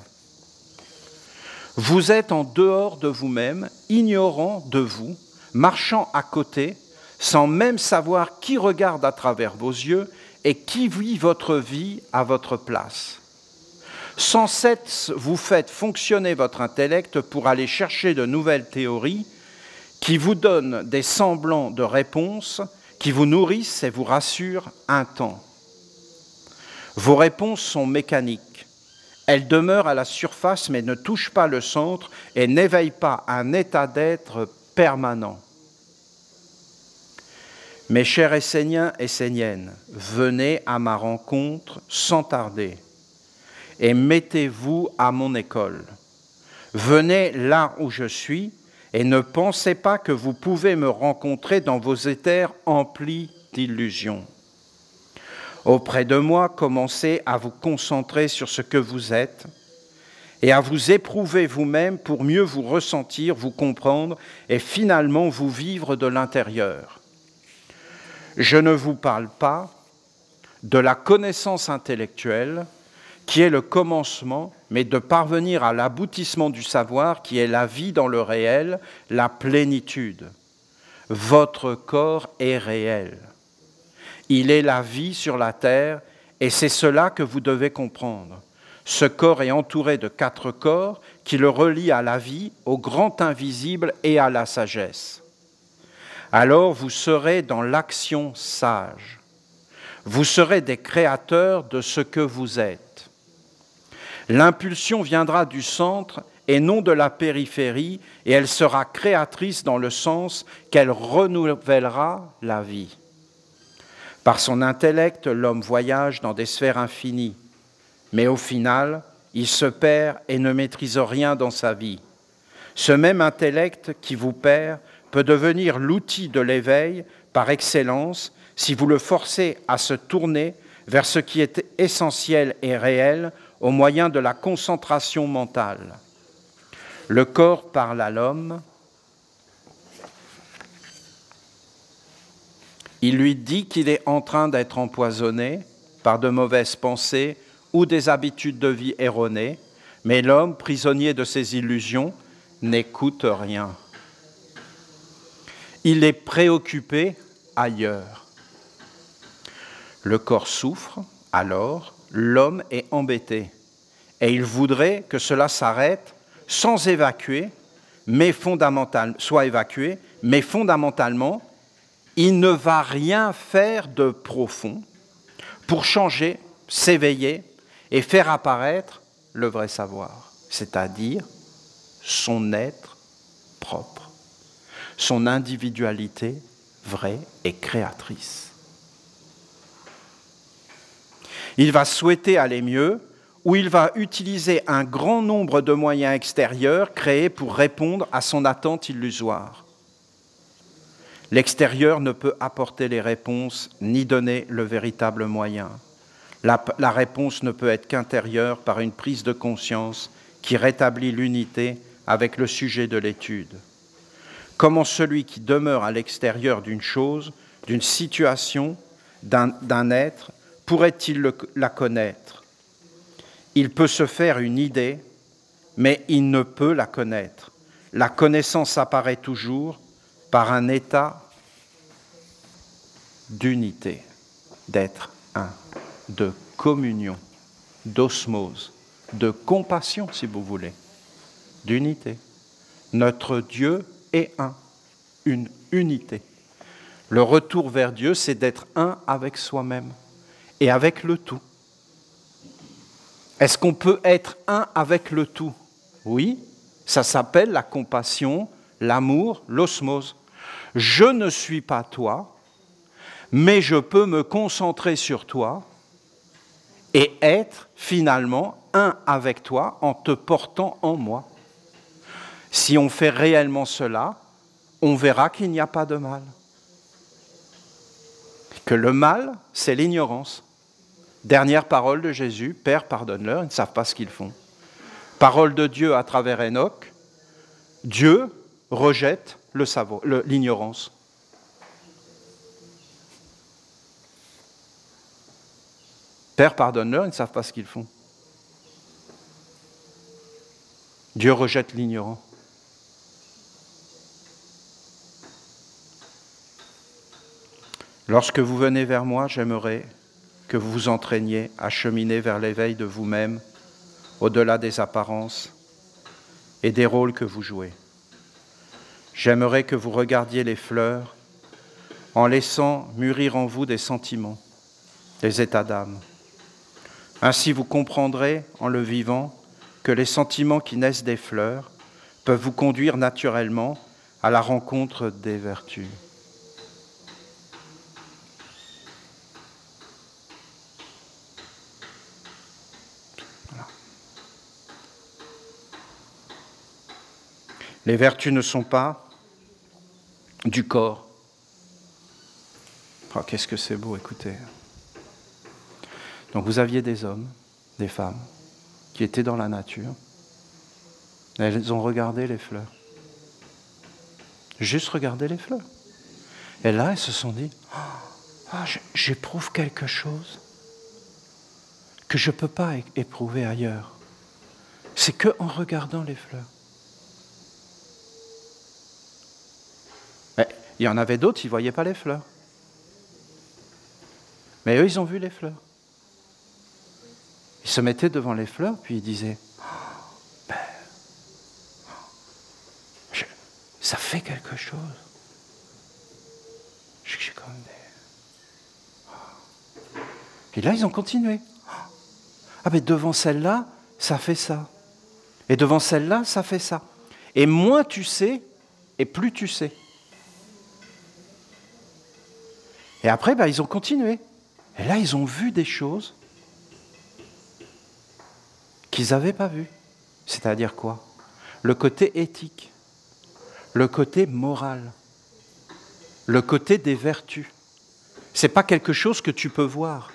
Vous êtes en dehors de vous-même, ignorant de vous, marchant à côté, sans même savoir qui regarde à travers vos yeux et qui vit votre vie à votre place. Sans cesse, vous faites fonctionner votre intellect pour aller chercher de nouvelles théories qui vous donnent des semblants de réponses, qui vous nourrissent et vous rassurent un temps. Vos réponses sont mécaniques. Elles demeurent à la surface mais ne touchent pas le centre et n'éveillent pas un état d'être permanent. Mes chers Esséniens et Esséniennes, venez à ma rencontre sans tarder et mettez-vous à mon école. Venez là où je suis et ne pensez pas que vous pouvez me rencontrer dans vos éthers emplis d'illusions. Auprès de moi, commencez à vous concentrer sur ce que vous êtes et à vous éprouver vous-même pour mieux vous ressentir, vous comprendre et finalement vous vivre de l'intérieur. Je ne vous parle pas de la connaissance intellectuelle qui est le commencement, mais de parvenir à l'aboutissement du savoir qui est la vie dans le réel, la plénitude. Votre corps est réel. Il est la vie sur la terre et c'est cela que vous devez comprendre. Ce corps est entouré de 4 corps qui le relient à la vie, au grand invisible et à la sagesse. Alors vous serez dans l'action sage. Vous serez des créateurs de ce que vous êtes. L'impulsion viendra du centre et non de la périphérie et elle sera créatrice dans le sens qu'elle renouvellera la vie. Par son intellect, l'homme voyage dans des sphères infinies, mais au final, il se perd et ne maîtrise rien dans sa vie. Ce même intellect qui vous perd peut devenir l'outil de l'éveil par excellence si vous le forcez à se tourner vers ce qui est essentiel et réel au moyen de la concentration mentale. Le corps parle à l'homme. Il lui dit qu'il est en train d'être empoisonné par de mauvaises pensées ou des habitudes de vie erronées, mais l'homme, prisonnier de ses illusions, n'écoute rien. Il est préoccupé ailleurs. Le corps souffre, alors l'homme est embêté et il voudrait que cela s'arrête sans évacuer, soit évacué, mais fondamentalement, il ne va rien faire de profond pour changer, s'éveiller et faire apparaître le vrai savoir, c'est-à-dire son être propre, son individualité vraie et créatrice. Il va souhaiter aller mieux ou il va utiliser un grand nombre de moyens extérieurs créés pour répondre à son attente illusoire. L'extérieur ne peut apporter les réponses ni donner le véritable moyen. La réponse ne peut être qu'intérieure par une prise de conscience qui rétablit l'unité avec le sujet de l'étude. Comment celui qui demeure à l'extérieur d'une chose, d'une situation, d'un être, pourrait-il la connaître? Il peut se faire une idée, mais il ne peut la connaître. La connaissance apparaît toujours par un état d'unité, d'être un, de communion, d'osmose, de compassion, si vous voulez, d'unité. Notre Dieu est un, une unité. Le retour vers Dieu, c'est d'être un avec soi-même et avec le tout. Est-ce qu'on peut être un avec le tout? Oui, ça s'appelle la compassion, l'amour, l'osmose. Je ne suis pas toi, mais je peux me concentrer sur toi et être finalement un avec toi en te portant en moi. Si on fait réellement cela, on verra qu'il n'y a pas de mal. Que le mal, c'est l'ignorance. Dernière parole de Jésus, Père, pardonne-leur, ils ne savent pas ce qu'ils font. Parole de Dieu à travers Enoch, Dieu rejette l'ignorance. Père, pardonne-leur, ils ne savent pas ce qu'ils font. Dieu rejette l'ignorant. Lorsque vous venez vers moi, j'aimerais que vous vous entraîniez à cheminer vers l'éveil de vous-même, au-delà des apparences et des rôles que vous jouez. J'aimerais que vous regardiez les fleurs en laissant mûrir en vous des sentiments, des états d'âme. Ainsi, vous comprendrez, en le vivant, que les sentiments qui naissent des fleurs peuvent vous conduire naturellement à la rencontre des vertus. Voilà. Les vertus ne sont pas du corps. Oh, qu'est-ce que c'est beau, écoutez. Donc vous aviez des hommes, des femmes, qui étaient dans la nature. Elles ont regardé les fleurs. Juste regardé les fleurs. Et là, elles se sont dit, j'éprouve quelque chose que je ne peux pas éprouver ailleurs. C'est qu'en regardant les fleurs. Mais il y en avait d'autres, ils ne voyaient pas les fleurs. Mais eux, ils ont vu les fleurs. Ils se mettaient devant les fleurs, puis ils disaient, ça fait quelque chose. J'ai comme des... Puis là, ils ont continué. Ah, mais devant celle-là, ça fait ça. Et devant celle-là, ça fait ça. Et moins tu sais, et plus tu sais. Et après, ils ont continué. Et là, ils ont vu des choses qu'ils n'avaient pas vues. C'est-à-dire quoi? Le côté éthique, le côté moral, le côté des vertus. Ce n'est pas quelque chose que tu peux voir.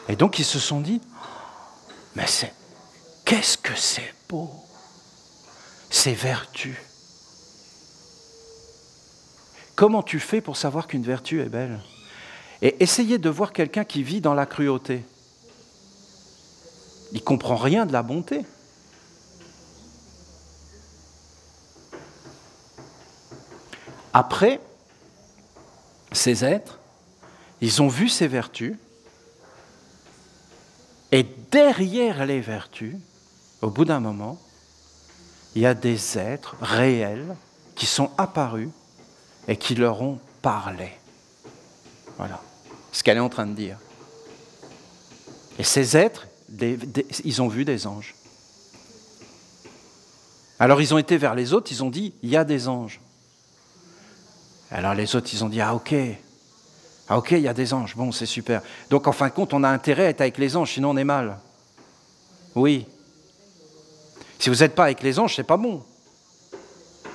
Et donc, ils se sont dit, mais qu'est-ce que c'est beau, ces vertus. Comment tu fais pour savoir qu'une vertu est belle? Et essayez de voir quelqu'un qui vit dans la cruauté. Il ne comprend rien de la bonté. Après, ces êtres, ils ont vu ces vertus, et derrière les vertus, au bout d'un moment, il y a des êtres réels qui sont apparus et qui leur ont parlé. Voilà ce qu'elle est en train de dire. Et ces êtres, ils ont vu des anges. Alors ils ont été vers les autres, ils ont dit, il y a des anges. Alors les autres, ils ont dit, ah ok, il y a des anges, bon, c'est super. Donc en fin de compte, on a intérêt à être avec les anges, sinon on est mal. Oui. Si vous n'êtes pas avec les anges, c'est pas bon.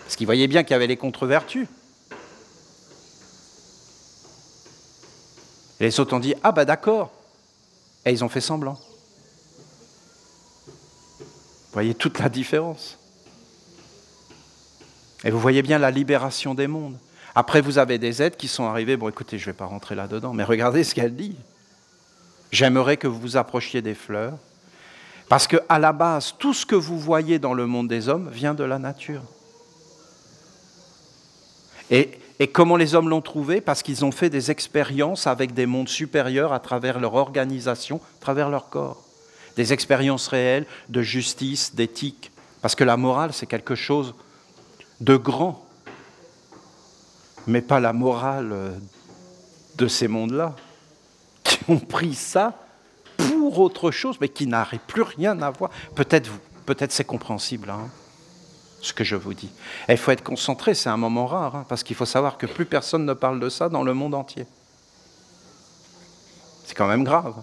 Parce qu'ils voyaient bien qu'il y avait les contre-vertus. Et les autres ont dit, ah d'accord. Et ils ont fait semblant. Vous voyez toute la différence. Et vous voyez bien la libération des mondes. Après, vous avez des êtres qui sont arrivés, bon écoutez, je ne vais pas rentrer là-dedans, mais regardez ce qu'elle dit. J'aimerais que vous vous approchiez des fleurs, parce qu'à la base, tout ce que vous voyez dans le monde des hommes vient de la nature. Et comment les hommes l'ont trouvé? Parce qu'ils ont fait des expériences avec des mondes supérieurs à travers leur organisation, à travers leur corps. Des expériences réelles de justice, d'éthique. Parce que la morale, c'est quelque chose de grand, mais pas la morale de ces mondes-là, qui ont pris ça pour autre chose, mais qui n'arrivent plus rien à voir. Peut-être c'est compréhensible, hein, ce que je vous dis. Et il faut être concentré, c'est un moment rare, hein, parce qu'il faut savoir que plus personne ne parle de ça dans le monde entier. C'est quand même grave.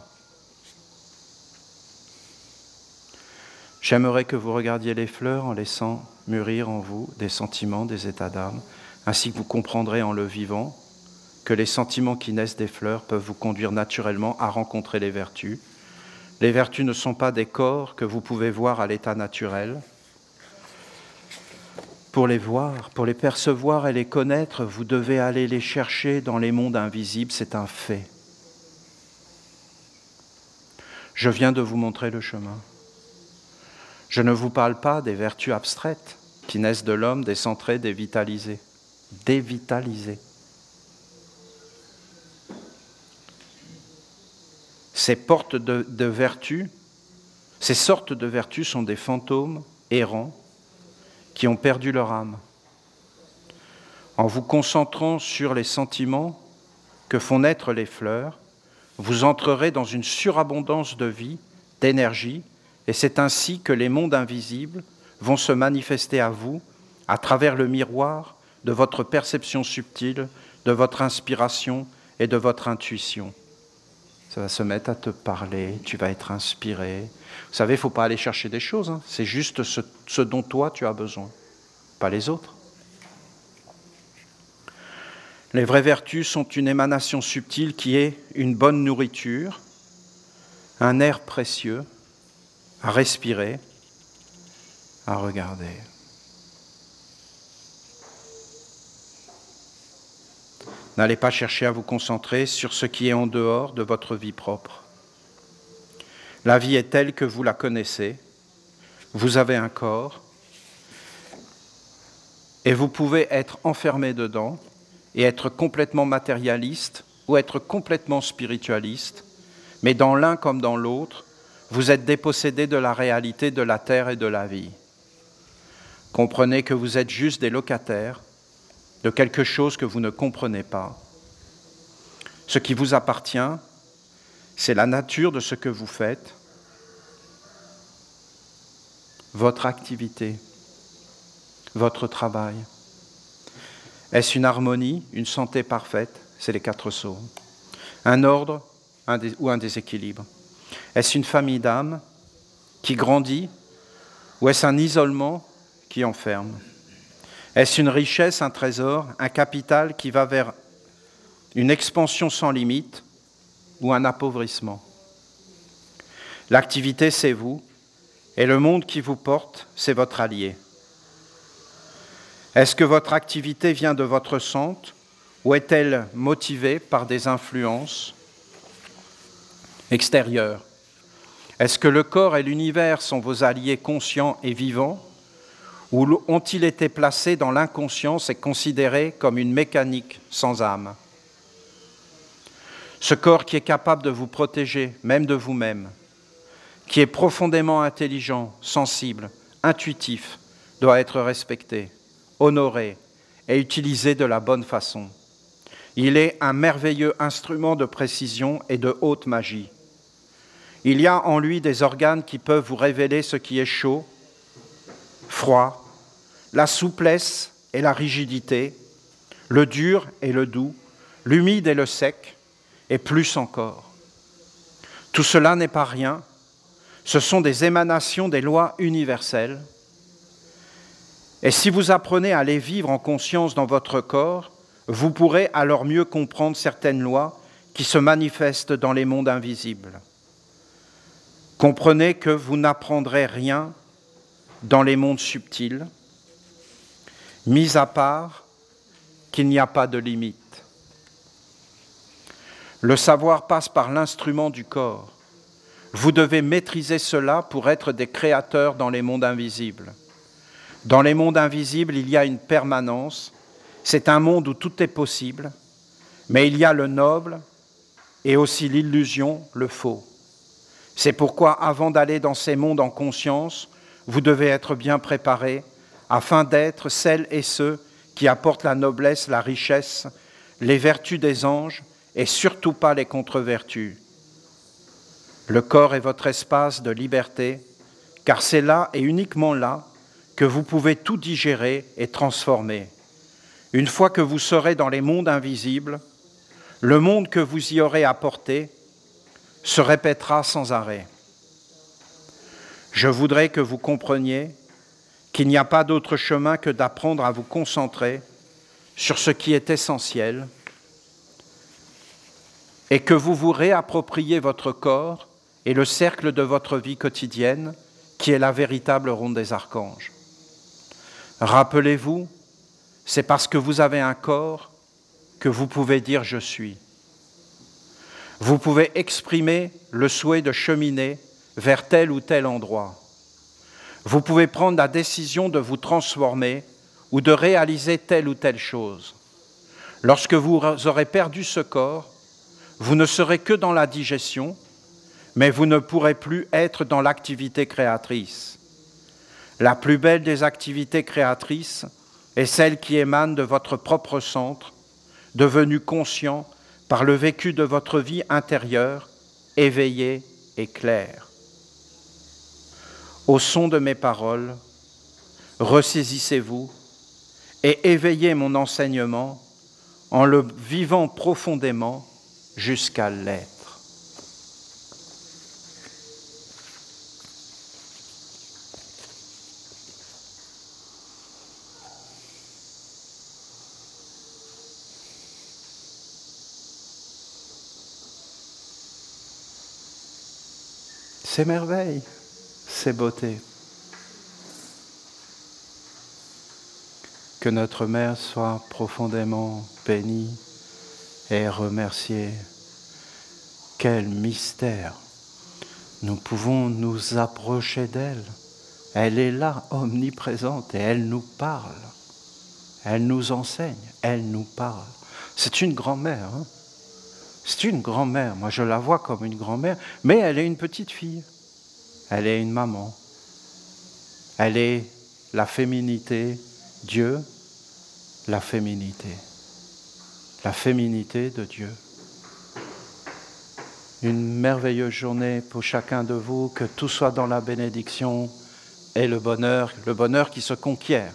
J'aimerais que vous regardiez les fleurs en laissant mûrir en vous des sentiments, des états d'âme, ainsi que vous comprendrez en le vivant que les sentiments qui naissent des fleurs peuvent vous conduire naturellement à rencontrer les vertus. Les vertus ne sont pas des corps que vous pouvez voir à l'état naturel. Pour les voir, pour les percevoir et les connaître, vous devez aller les chercher dans les mondes invisibles, c'est un fait. Je viens de vous montrer le chemin. Je ne vous parle pas des vertus abstraites qui naissent de l'homme, décentré, dévitalisé. Dévitalisé. Ces sortes de vertus sont des fantômes errants qui ont perdu leur âme. En vous concentrant sur les sentiments que font naître les fleurs, vous entrerez dans une surabondance de vie, d'énergie, et c'est ainsi que les mondes invisibles vont se manifester à vous à travers le miroir de votre perception subtile, de votre inspiration et de votre intuition. Ça va se mettre à te parler, tu vas être inspiré. Vous savez, il ne faut pas aller chercher des choses, hein. C'est juste ce dont toi tu as besoin, pas les autres. Les vraies vertus sont une émanation subtile qui est une bonne nourriture, un air précieux, à respirer, à regarder. N'allez pas chercher à vous concentrer sur ce qui est en dehors de votre vie propre. La vie est telle que vous la connaissez. Vous avez un corps et vous pouvez être enfermé dedans et être complètement matérialiste ou être complètement spiritualiste, mais dans l'un comme dans l'autre, vous êtes dépossédé de la réalité de la terre et de la vie. Comprenez que vous êtes juste des locataires de quelque chose que vous ne comprenez pas. Ce qui vous appartient, c'est la nature de ce que vous faites, votre activité, votre travail. Est-ce une harmonie, une santé parfaite? C'est les 4 sceaux. Un ordre ou un déséquilibre? Est-ce une famille d'âmes qui grandit ou est-ce un isolement qui enferme? Est-ce une richesse, un trésor, un capital qui va vers une expansion sans limite ou un appauvrissement? L'activité, c'est vous, et le monde qui vous porte, c'est votre allié. Est-ce que votre activité vient de votre centre ou est-elle motivée par des influences extérieures? Est-ce que le corps et l'univers sont vos alliés conscients et vivants ou ont-ils été placés dans l'inconscience et considérés comme une mécanique sans âme? Ce corps qui est capable de vous protéger, même de vous-même, qui est profondément intelligent, sensible, intuitif, doit être respecté, honoré et utilisé de la bonne façon. Il est un merveilleux instrument de précision et de haute magie. Il y a en lui des organes qui peuvent vous révéler ce qui est chaud, froid, la souplesse et la rigidité, le dur et le doux, l'humide et le sec, et plus encore. Tout cela n'est pas rien, ce sont des émanations des lois universelles. Et si vous apprenez à les vivre en conscience dans votre corps, vous pourrez alors mieux comprendre certaines lois qui se manifestent dans les mondes invisibles. Comprenez que vous n'apprendrez rien dans les mondes subtils, mis à part qu'il n'y a pas de limite. Le savoir passe par l'instrument du corps. Vous devez maîtriser cela pour être des créateurs dans les mondes invisibles. Dans les mondes invisibles, il y a une permanence. C'est un monde où tout est possible, mais il y a le noble et aussi l'illusion, le faux. C'est pourquoi, avant d'aller dans ces mondes en conscience, vous devez être bien préparés afin d'être celles et ceux qui apportent la noblesse, la richesse, les vertus des anges et surtout pas les contre-vertus. Le corps est votre espace de liberté, car c'est là et uniquement là que vous pouvez tout digérer et transformer. Une fois que vous serez dans les mondes invisibles, le monde que vous y aurez apporté se répétera sans arrêt. Je voudrais que vous compreniez qu'il n'y a pas d'autre chemin que d'apprendre à vous concentrer sur ce qui est essentiel et que vous vous réappropriez votre corps et le cercle de votre vie quotidienne qui est la véritable ronde des archanges. Rappelez-vous, c'est parce que vous avez un corps que vous pouvez dire « je suis ». Vous pouvez exprimer le souhait de cheminer vers tel ou tel endroit. Vous pouvez prendre la décision de vous transformer ou de réaliser telle ou telle chose. Lorsque vous aurez perdu ce corps, vous ne serez que dans la digestion, mais vous ne pourrez plus être dans l'activité créatrice. La plus belle des activités créatrices est celle qui émane de votre propre centre, devenu conscient par le vécu de votre vie intérieure, éveillée et claire. Au son de mes paroles, ressaisissez-vous et éveillez mon enseignement en le vivant profondément jusqu'à l'être. Ces merveilles, ces beautés. Que notre Mère soit profondément bénie et remerciée. Quel mystère! Nous pouvons nous approcher d'elle. Elle est là, omniprésente, et elle nous parle. Elle nous enseigne, elle nous parle. C'est une grand-mère, hein? C'est une grand-mère. Moi, je la vois comme une grand-mère, mais elle est une petite fille. Elle est une maman. Elle est la féminité, Dieu, la féminité de Dieu. Une merveilleuse journée pour chacun de vous, que tout soit dans la bénédiction et le bonheur qui se conquiert.